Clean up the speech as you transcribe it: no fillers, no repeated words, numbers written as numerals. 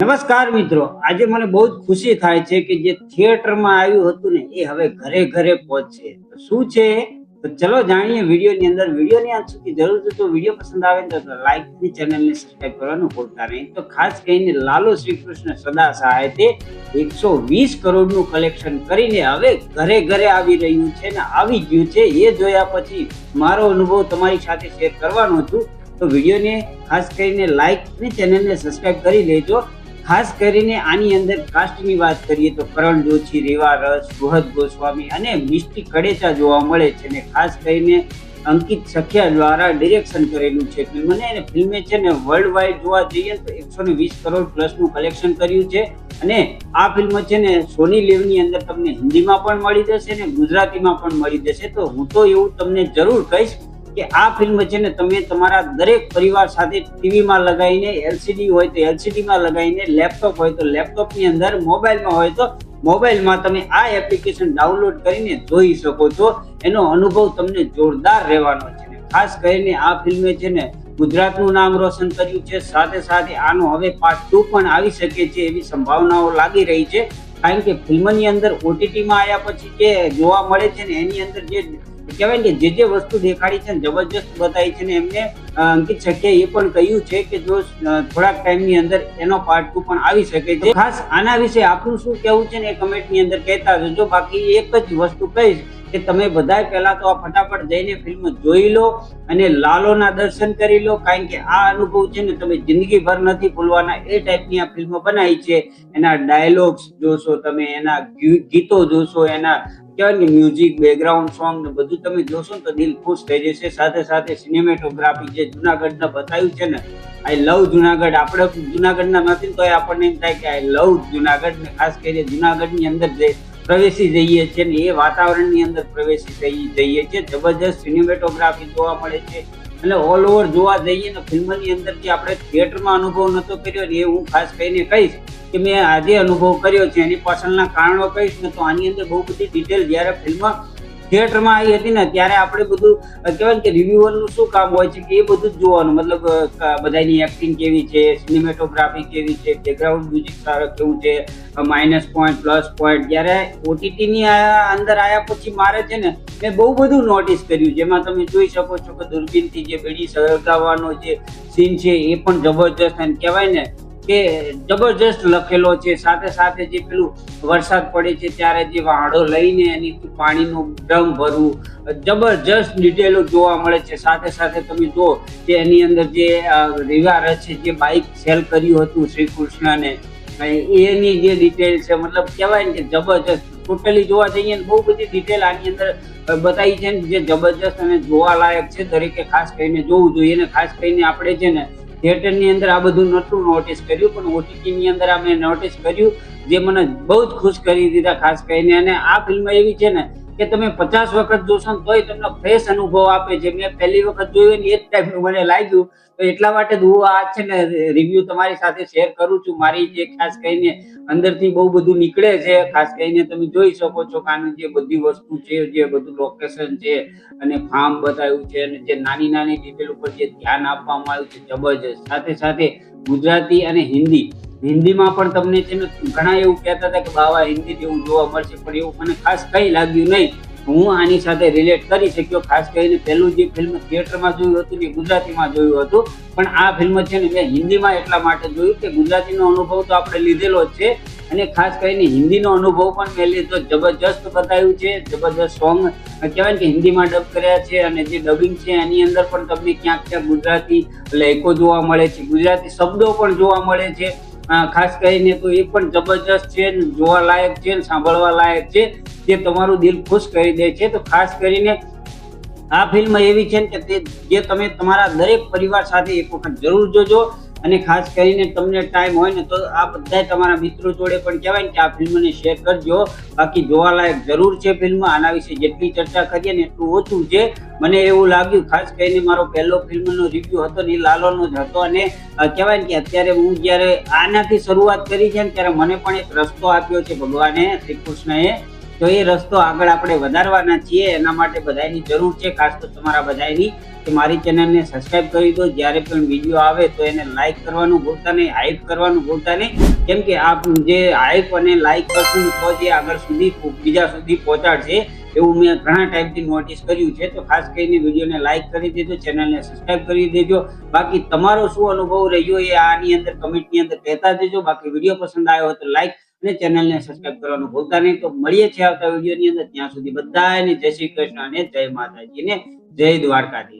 નમસ્કાર મિત્રો, આજે મને બહુ જ ખુશી થાય છે કે જે થિયેટરમાં આવ્યું હતું ને એ હવે ઘરે ઘરે પહોંચશે. તો શું છે તો ચલો જાણીએ વિડીયોની અંદર. વિડીયોની અંત સુધી જરૂર જો વિડીયો પસંદ આવે ને તો લાઈક ની ચેનલને સબસ્ક્રાઇબ કરવાનું ભૂલતા નહીં. તો ખાસ કરીને લાલો શ્રી કૃષ્ણ સદા સહાય તે 120 કરોડનું કલેક્શન કરીને હવે ઘરે ઘરે આવી રહ્યું છે ને આવી ગયું છે. એ જોયા પછી મારો અનુભવ તમારી સાથે શેર કરવાનો છું. તો વિડીયોને ખાસ કરીને લાઈક અને ચેનલને સબસ્ક્રાઇબ કરી લેજો. ખાસ કરીને આની અંદર કાસ્ટની વાત કરીએ તો કરણ જોશી, રેવા રસ, બૃહદ ગોસ્વામી અને મિસ્ટી કડેચા જોવા મળે છે. ને ખાસ કરીને અંકિત સખિયા દ્વારા ડિરેક્શન કરેલું છે ફિલ્મને. અને ફિલ્મે છે ને વર્લ્ડ વાઇડ જોવા જઈએ તો 120 કરોડ પ્લસનું કલેક્શન કર્યું છે. અને આ ફિલ્મ છે ને સોની લીવની અંદર તમને હિન્દીમાં પણ મળી જશે ને ગુજરાતીમાં પણ મળી જશે. તો હું તો એવું તમને જરૂર કહીશ કે આ ફિલ્મ છે ને તમે તમારા દરેક પરિવાર સાથે ટીવીમાં લગાવીને, એલસીડી હોય તો એલસીડીમાં લગાવીને, લેપટોપ હોય તો લેપટોપની અંદર, મોબાઈલમાં હોય તો મોબાઈલમાં તમે આ એપ્લિકેશન ડાઉનલોડ કરીને જોઈ શકો છો. એનો અનુભવ તમને જોરદાર રહેવાનો છે. ખાસ કરીને આ ફિલ્મે છે ને ગુજરાતનું નામ રોશન કર્યું છે. સાથે સાથે આનો હવે પાર્ટ 2 પણ આવી શકે છે એવી સંભાવનાઓ લાગી રહી છે. કારણ કે ફિલ્મની અંદર ઓટીટીમાં આવ્યા પછી જે જોવા મળે છે ને એની અંદર જે કહેવાય કે જે વસ્તુ દેખાડી છે ને જબરજસ્ત બતાવી છે ને એમને અંકિત સખિયાએ એ પણ કહ્યું છે કે જો થોડાક ટાઈમની અંદર એનો પાર્ટ 2 પણ આવી શકે છે. ખાસ આના વિશે આપનું શું કહેવું છે ને એ કમેન્ટની અંદર કહેતા જજો. બાકી એક જ વસ્તુ કહીશ કે તમે બધા પહેલા તો આ ફટાફટ જઈને ફિલ્મ જોઈ લો અને લાલોના દર્શન કરી લો. કારણ કે આ અનુભવ છે ને તમે જિંદગીભર નથી ભૂલવાના. એ ટાઈપની આ ફિલ્મ બનાવી છે. એના ડાયલોગ્સ જોશો તમે, એના ગીતો જોશો, એના કહેવાય કે મ્યુઝિક, બેકગ્રાઉન્ડ સોંગ ને બધું તમે જોશો ને તો દિલ ખુશ થઈ જશે. સાથે સાથે સિનેમેટોગ્રાફી જે જુનાગઢને બતાવ્યું છે ને, આઈ લવ જુનાગઢ. આપણે જુનાગઢના નથી તો આપણને એમ થાય કે આઈ લવ જુનાગઢ. ને ખાસ કરીને જુનાગઢની અંદર જે પ્રવેશી જઈએ છીએ ને એ વાતાવરણની અંદર પ્રવેશી જઈએ છીએ. જબરજસ્ત સિનેમેટોગ્રાફી જોવા મળે છે. અને ઓલ ઓવર જોવા જઈએ ને ફિલ્મની અંદર જે આપણે થિયેટરમાં અનુભવ નતો કર્યો ને એ હું ખાસ કરીને કહીશ કે મેં આજે અનુભવ કર્યો છે. એની પાછળના કારણો કહીશ ને તો આની અંદર બહુ બધી ડિટેલ જ્યારે ફિલ્મ થિયેટરમાં આવી હતી ને ત્યારે આપણે બધું કહેવાય કે રિવ્યુઅરનું શું કામ હોય છે કે એ બધું જ જોવાનું. મતલબ બધાની એક્ટિંગ કેવી છે, સિનેમેટોગ્રાફી કેવી છે, બેકગ્રાઉન્ડ મ્યુઝિક સારું કેવું છે, માઇનસ પોઈન્ટ, પ્લસ પોઈન્ટ. જ્યારે ઓટીટીની અંદર આવ્યા પછી મારે છે ને મેં બહુ બધું નોટિસ કર્યું. જેમાં તમે જોઈ શકો છો કે દૂરબીનથી જે બીડી સળગાવવાનો જે સીન છે એ પણ જબરજસ્ત અને કહેવાય ને કે જબરજસ્ત લખેલો છે. સાથે સાથે જે પેલું વરસાદ પડે છે ત્યારે જે વાહડો લઈને એની પાણીનું ડ્રમ ભરવું, જબરજસ્ત ડિટેલો જોવા મળે છે. સાથે સાથે તમે જુઓ કે એની અંદર જે રેવા રસ છે જે બાઇક સેલ કર્યું હતું શ્રી કૃષ્ણને, એની જે ડિટેલ છે મતલબ કહેવાય ને કે જબરજસ્ત. ટોટલી જોવા જઈએ ને બહુ બધી ડિટેલ આની અંદર બતાવી છે ને જે જબરજસ્ત અને જોવાલાયક છે. દરેકે ખાસ કરીને જોવું જોઈએ. ને ખાસ કરીને આપણે છે ને થિયેટરની અંદર આ બધું નહોતું નોટિસ કર્યું પણ ઓટીટીની અંદર અમે નોટિસ કર્યું જે મને બહુ જ ખુશ કરી દીધા ખાસ કરીને. અને આ ફિલ્મ એવી છે ને કે તમે 50 વખત જોશો ને તોય તમને ફ્રેશ અનુભવ આપે છે. મેં પહેલી વખત જોયું ને એ જ ટાઈપનું મને લાગ્યું. તો એટલા માટે હું આ છે ને રિવ્યુ તમારી સાથે શેર કરું છું. મારી જે ખાસ કરીને અંદરથી બહુ બધું નીકળે છે. ખાસ કરીને તમે જોઈ શકો છો કે આની જે બધી વસ્તુ છે, જે બધું લોકેશન છે અને ફાર્મ બતાવ્યું છે અને જે નાની નાની ડિટેલ ઉપર જે ધ્યાન આપવામાં આવ્યું છે જબરજસ્ત. સાથે સાથે ગુજરાતી અને હિન્દીમાં પણ તમને છે ને ઘણા એવું કહેતા હતા કે બાવા હિન્દી જેવું જોવા મળશે પણ એવું મને ખાસ કંઈ લાગ્યું નહીં. હું આની સાથે રિલેટ કરી શક્યો. ખાસ કરીને પહેલું જે ફિલ્મ થિયેટરમાં જોયું હતું એ ગુજરાતીમાં જોયું હતું. પણ આ ફિલ્મ છે ને મેં હિન્દીમાં એટલા માટે જોયું કે ગુજરાતીનો અનુભવ તો આપણે લીધેલો જ છે અને ખાસ કરીને હિન્દીનો અનુભવ પણ મેં લીધો. જબરજસ્ત બતાવ્યું છે. જબરજસ્ત સોંગ કહેવાય કે હિન્દીમાં ડબ કર્યા છે અને જે ડબિંગ છે એની અંદર પણ તમને ક્યાંક ક્યાંક ગુજરાતી લહેકો જોવા મળે છે, ગુજરાતી શબ્દો પણ જોવા મળે છે. ખાસ કરીને તો એ પણ જબરજસ્ત છે, જોવા લાયક છે, સાંભળવા લાયક છે, જે તમારું દિલ ખુશ કરી દે છે. તો ખાસ કરીને આ ફિલ્મ એવી છે કે જે તમે તમારા દરેક પરિવાર સાથે એક વખત જરૂર જોજો. અને ખાસ કરીને તમને ટાઈમ હોય ને તો આ બધા તમારા મિત્રો જોડે પણ કહેવાય ને કે આ ફિલ્મને શેર કરજો. બાકી જોવાલાયક જરૂર છે ફિલ્મ. આના વિશે જેટલી ચર્ચા કરીએ ને એટલું ઓછું છે. મને એવું લાગ્યું ખાસ કરીને મારો પહેલો ફિલ્મનો રિવ્યુ હતો ને એ લાલોનો જ હતો. અને કહેવાય ને કે અત્યારે હું જ્યારે આનાથી શરૂઆત કરી છે ને ત્યારે મને પણ એક રસ્તો આપ્યો છે ભગવાને, શ્રી કૃષ્ણએ, તો એ રસ્તો આગળ આપણે વધારવાના છીએ. એના માટે બધાની જરૂર છે, ખાસ તો તમારા બધાની, કે મારી ચેનલને સબસ્ક્રાઇબ કરી દો. જ્યારે પણ વિડીયો આવે તો એને લાઈક કરવાનું ભૂલતા નહીં, હાઈપ કરવાનું ભૂલતા નહીં. કેમ કે આપ જે હાઈપ અને લાઈક કરશું તો જે આગળ સુધી બીજા સુધી પહોંચાડશે, એવું મેં ઘણા ટાઈમથી નોટિસ કર્યું છે. તો ખાસ કરીને વિડીયોને લાઈક કરી દેજો, ચેનલને સબસ્ક્રાઇબ કરી દેજો. બાકી તમારો શું અનુભવ રહ્યો એ આની અંદર કમેન્ટની અંદર કહેતા દેજો. બાકી વિડીયો પસંદ આવ્યો હોય તો લાઈક અને ચેનલને સબસ્ક્રાઇબ કરવાનું ભૂલતા નહીં. તો મળીએ છીએ આવતા વિડીયોની અંદર. ત્યાં સુધી બધાને જય શ્રી કૃષ્ણ અને જય માતાજી ને જય દ્વારકાધીશ.